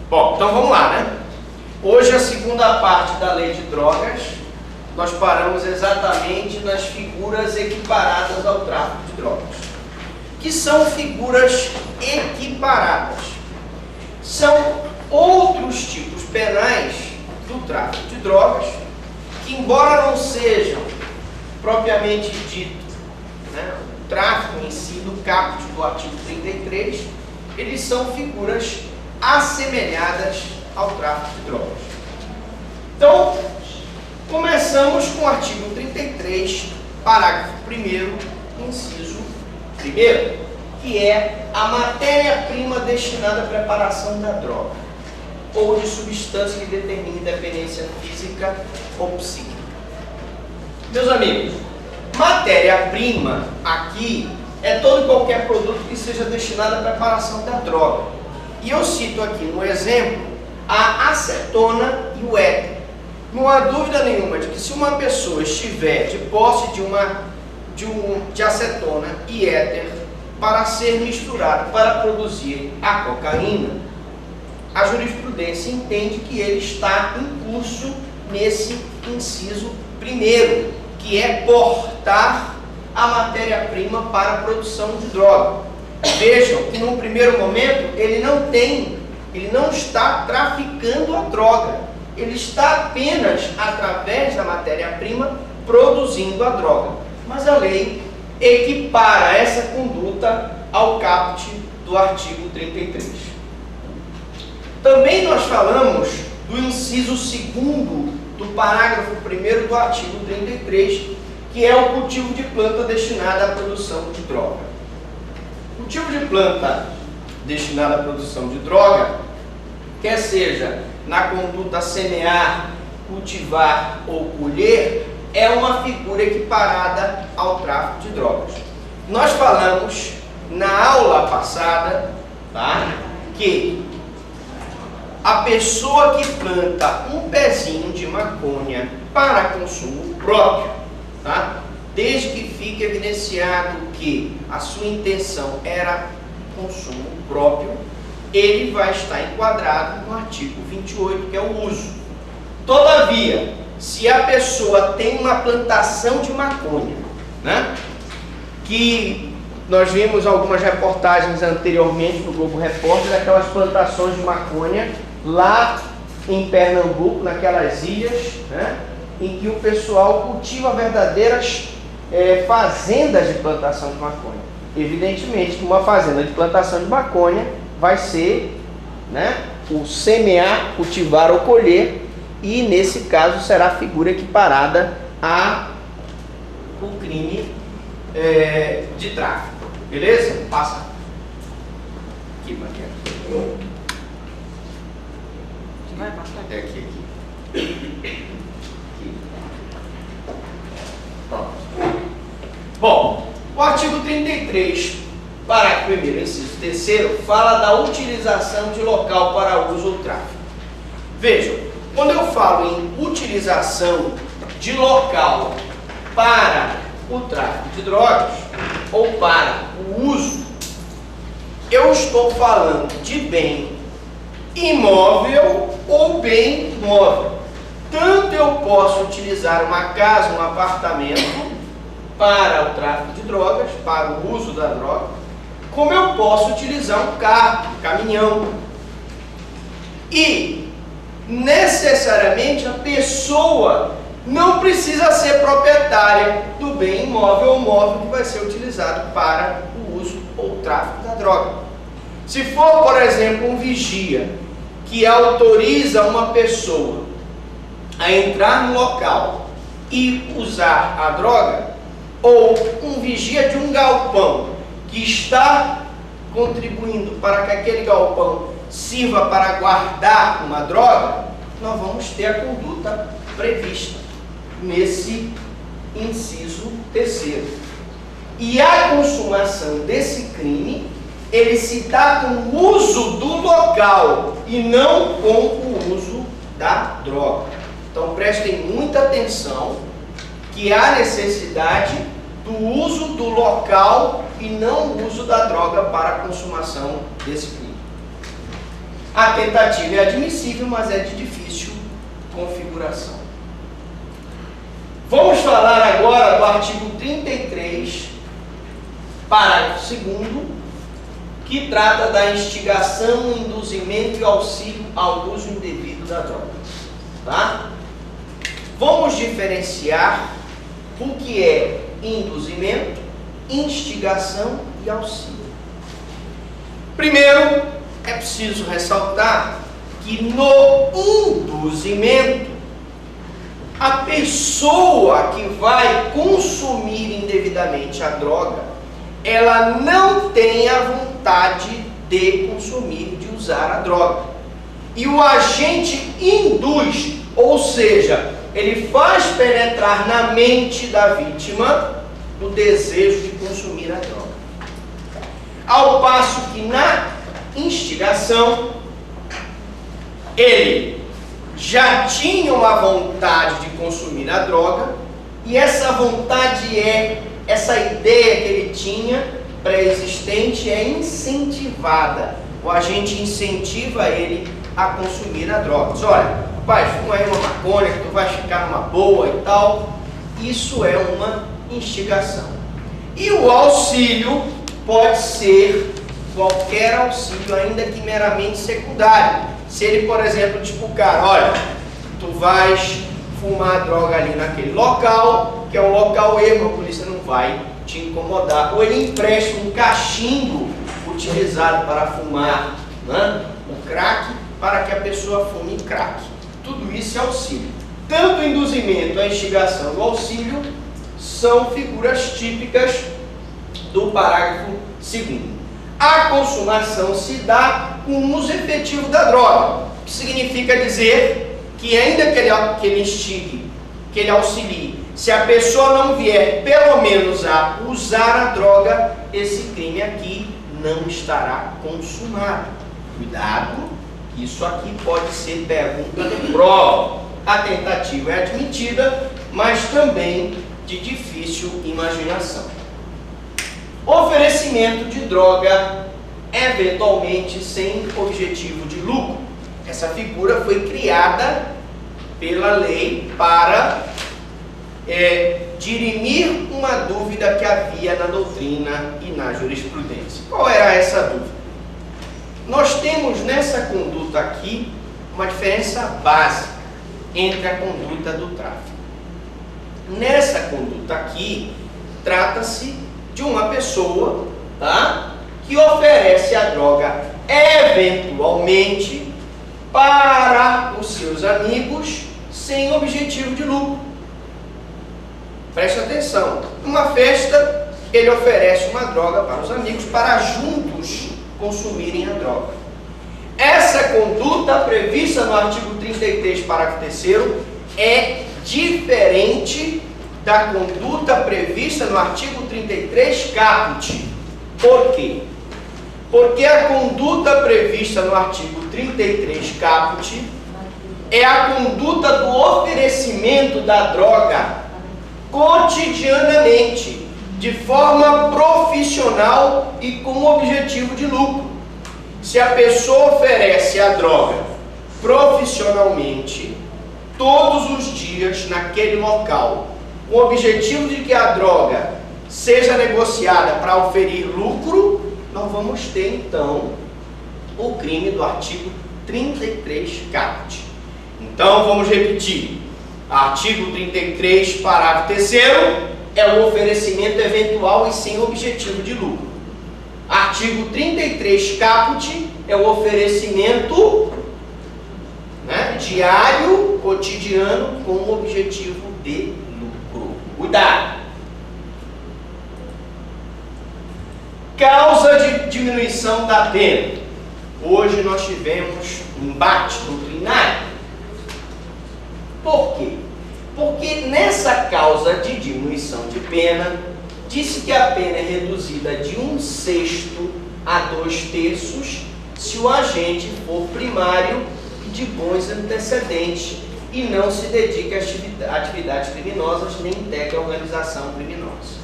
Bom, então vamos lá, né? Hoje a segunda parte da lei de drogas, nós paramos exatamente nas figuras equiparadas ao tráfico de drogas. Que são figuras equiparadas? São outros tipos penais do tráfico de drogas, que embora não sejam propriamente dito, né, o tráfico em si do caput do artigo 33, eles são figuras assemelhadas ao tráfico de drogas. Então, começamos com o artigo 33, parágrafo 1º, inciso 1º, que é a matéria-prima destinada à preparação da droga, ou de substância que determine dependência física ou psíquica. Meus amigos, matéria-prima aqui é todo e qualquer produto que seja destinado à preparação da droga. E eu cito aqui no exemplo a acetona e o éter. Não há dúvida nenhuma de que se uma pessoa estiver de posse de acetona e éter para ser misturado para produzir a cocaína, a jurisprudência entende que ele está em curso nesse inciso 1º, que é portar a matéria-prima para a produção de droga. Vejam que num primeiro momento ele não está traficando a droga, ele está apenas, através da matéria-prima, produzindo a droga. Mas a lei equipara essa conduta ao caput do artigo 33. Também nós falamos do inciso 2º do parágrafo 1º do artigo 33, que é o cultivo de planta destinada à produção de droga. O cultivo de planta destinada à produção de droga, quer seja na conduta semear, cultivar ou colher, é uma figura equiparada ao tráfico de drogas. Nós falamos na aula passada, tá, que a pessoa que planta um pezinho de maconha para consumo próprio, tá, desde que fique evidenciado que a sua intenção era consumo próprio, ele vai estar enquadrado no artigo 28, que é o uso. Todavia, se a pessoa tem uma plantação de maconha, né, que nós vimos algumas reportagens anteriormente no Globo Repórter, daquelas plantações de maconha lá em Pernambuco, naquelas ilhas, né, em que o pessoal cultiva verdadeiras fazendas de plantação de maconha. Evidentemente que uma fazenda de plantação de maconha vai ser, né, o semear, cultivar ou colher, e nesse caso será a figura equiparada ao crime de tráfico. Beleza? Passa. Aqui, Maquia. Vai passar? É aqui. Aqui. Pronto. Bom, o artigo 33, parágrafo 1º, inciso 3º, fala da utilização de local para uso ou tráfico. Vejam, quando eu falo em utilização de local para o tráfico de drogas ou para o uso, eu estou falando de bem imóvel ou bem móvel. Tanto eu posso utilizar uma casa, um apartamento para o tráfico de drogas, para o uso da droga, como eu posso utilizar um carro, um caminhão. E necessariamente a pessoa não precisa ser proprietária do bem imóvel ou móvel que vai ser utilizado para o uso ou tráfico da droga. Se for, por exemplo, um vigia que autoriza uma pessoa a entrar no local e usar a droga, ou um vigia de um galpão que está contribuindo para que aquele galpão sirva para guardar uma droga, nós vamos ter a conduta prevista nesse inciso 3º. E a consumação desse crime, ele se dá com o uso do local e não com o uso da droga. Então prestem muita atenção que há necessidade do uso do local e não o uso da droga para a consumação desse crime. A tentativa é admissível, mas é de difícil configuração. Vamos falar agora do artigo 33, parágrafo 2º, que trata da instigação, induzimento e auxílio ao uso indevido da droga. Tá? Vamos diferenciar o que é induzimento, instigação e auxílio. Primeiro, é preciso ressaltar que no induzimento, a pessoa que vai consumir indevidamente a droga, ela não tem a vontade de consumir, de usar a droga. E o agente induz, ou seja, ele faz penetrar na mente da vítima o desejo de consumir a droga. Ao passo que na instigação, ele já tinha uma vontade de consumir a droga, e essa vontade essa ideia que ele tinha, pré-existente, é incentivada. O agente incentiva ele a consumir a droga. Diz, olha, rapaz, fuma aí uma maconha que tu vai ficar numa boa e tal. Isso é uma instigação. E o auxílio pode ser qualquer auxílio, ainda que meramente secundário. Se ele, por exemplo, diz pro cara, olha, tu vais fumar droga ali naquele local, que é um local ermo, a polícia não vai te incomodar. Ou ele empresta um cachimbo utilizado para fumar, né, o crack, para que a pessoa fume crack. Tudo isso é auxílio. Tanto o induzimento, a instigação e o auxílio são figuras típicas do parágrafo 2º. A consumação se dá com o uso efetivo da droga, que significa dizer que ainda que ele instigue, que ele auxilie, se a pessoa não vier pelo menos a usar a droga, esse crime aqui não estará consumado. Cuidado, isso aqui pode ser pergunta de prova. A tentativa é admitida, mas também de difícil imaginação. Oferecimento de droga, eventualmente sem objetivo de lucro. Essa figura foi criada pela lei para dirimir uma dúvida que havia na doutrina e na jurisprudência. Qual era essa dúvida? Nós temos nessa conduta aqui uma diferença básica entre a conduta do tráfico. Nessa conduta aqui, trata-se de uma pessoa, tá, que oferece a droga eventualmente para os seus amigos sem objetivo de lucro. Preste atenção, numa festa ele oferece uma droga para os amigos para juntos consumirem a droga. Essa conduta prevista no artigo 33, parágrafo 3º, é diferente da conduta prevista no artigo 33, caput. Por quê? Porque a conduta prevista no artigo 33, caput, é a conduta do oferecimento da droga cotidianamente, de forma profissional e com objetivo de lucro. Se a pessoa oferece a droga profissionalmente, todos os dias, naquele local, com o objetivo de que a droga seja negociada para oferir lucro, nós vamos ter então o crime do artigo 33 caput. Então vamos repetir. Artigo 33, parágrafo 3º, é o oferecimento eventual e sem objetivo de lucro. Artigo 33 caput é o oferecimento, né, diário, cotidiano, com objetivo de lucro. Cuidado! Causa de diminuição da pena. Hoje nós tivemos um embate doutrinário. Por quê? Porque nessa causa de diminuição de pena, disse que a pena é reduzida de 1/6 a 2/3 se o agente for primário e de bons antecedentes e não se dedica a atividades criminosas nem integra a organização criminosa.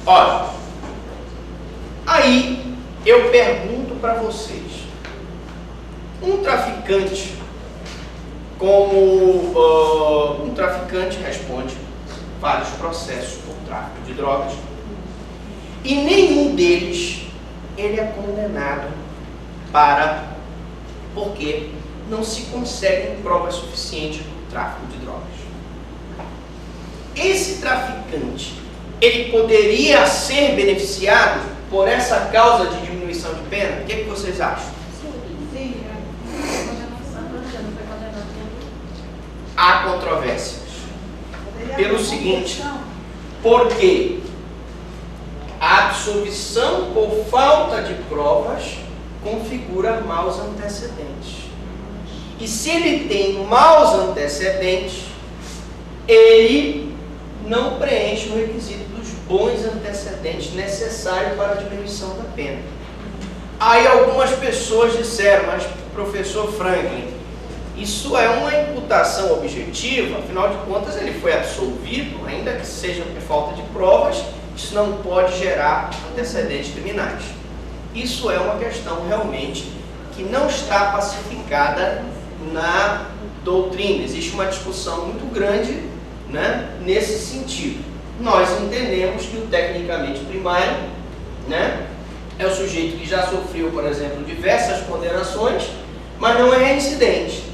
Olha, Aí eu pergunto para vocês, um traficante responde vários processos por tráfico de drogas e nenhum deles ele é condenado porque não se conseguem provas suficientes do tráfico de drogas. Esse traficante, ele poderia ser beneficiado por essa causa de diminuição de pena? O que vocês acham? Sim. Há controvérsias. Pelo seguinte, porque a absolvição por falta de provas configura maus antecedentes. E se ele tem maus antecedentes, ele não preenche o requisito dos bons antecedentes necessários para a diminuição da pena. Aí algumas pessoas disseram, mas professor Franklin, isso é uma imputação objetiva, afinal de contas ele foi absolvido, ainda que seja por falta de provas, isso não pode gerar antecedentes criminais. Isso é uma questão realmente que não está pacificada na doutrina. Existe uma discussão muito grande, né, nesse sentido. Nós entendemos que o tecnicamente primário, né, é o sujeito que já sofreu, por exemplo, diversas condenações, mas não é reincidente.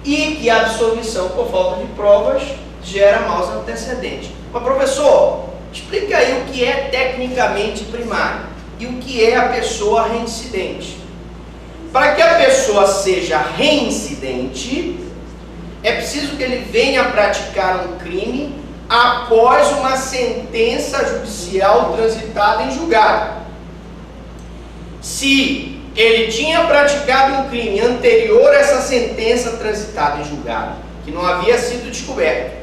E que a absolvição por falta de provas gera maus antecedentes. Mas professor, explica aí o que é tecnicamente primário e o que é a pessoa reincidente. Para que a pessoa seja reincidente, é preciso que ele venha praticar um crime após uma sentença judicial transitada em julgado. Se ele tinha praticado um crime anterior a essa sentença transitada em julgado, que não havia sido descoberto,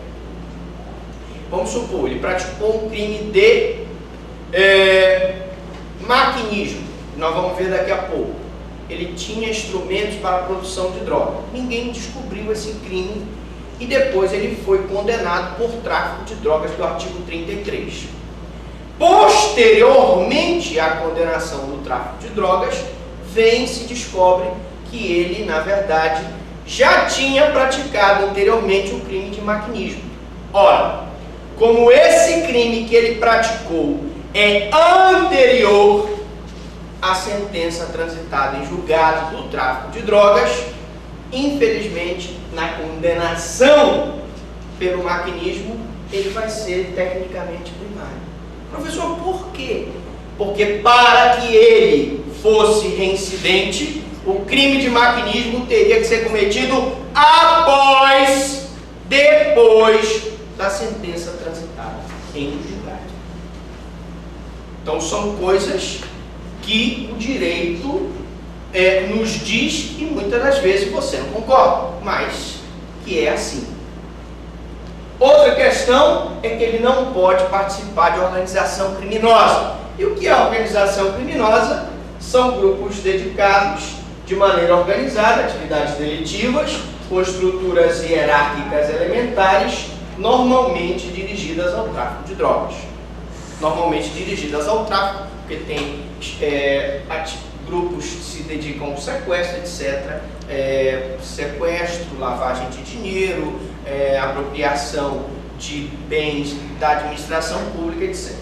vamos supor, ele praticou um crime de maquinismo, nós vamos ver daqui a pouco. Ele tinha instrumentos para a produção de droga. Ninguém descobriu esse crime e depois ele foi condenado por tráfico de drogas do artigo 33. Posteriormente à condenação do tráfico de drogas, vem e se descobre que ele, na verdade, já tinha praticado anteriormente um crime de maquinismo. Ora, como esse crime que ele praticou é anterior à sentença transitada em julgado do tráfico de drogas, infelizmente, na condenação pelo maquinismo, ele vai ser tecnicamente primário. Professor, por quê? Porque para que ele fosse reincidente, o crime de maquinismo teria que ser cometido depois da sentença transitada em julgado. Então são coisas que o direito nos diz e muitas das vezes você não concorda, mas que é assim. Outra questão é que ele não pode participar de organização criminosa. E o que é organização criminosa? São grupos dedicados de maneira organizada a atividades delitivas, com estruturas hierárquicas elementares, normalmente dirigidas ao tráfico de drogas. Normalmente dirigidas ao tráfico, porque tem grupos que se dedicam ao sequestro, etc. Sequestro, lavagem de dinheiro, apropriação de bens da administração pública, etc.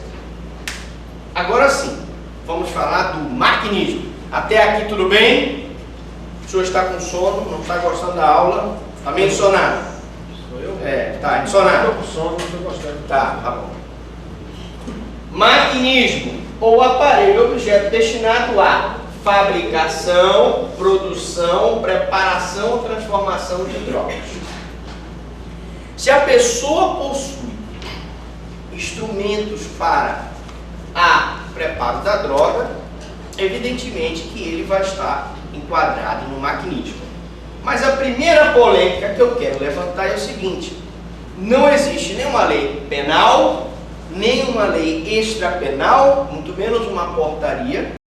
Agora sim, vamos falar do maquinismo. Até aqui tudo bem? O senhor está com sono, não está gostando da aula? Está meio ensonado? Sou eu? Está ensonado? Estou com sono, não estou gostando. Tá bom. Maquinismo, ou aparelho ou objeto destinado a fabricação, produção, preparação ou transformação de drogas. Se a pessoa possui instrumentos para a preparo da droga, evidentemente que ele vai estar enquadrado no maquinismo. Mas a primeira polêmica que eu quero levantar é o seguinte: não existe nenhuma lei penal, nenhuma lei extrapenal, muito menos uma portaria,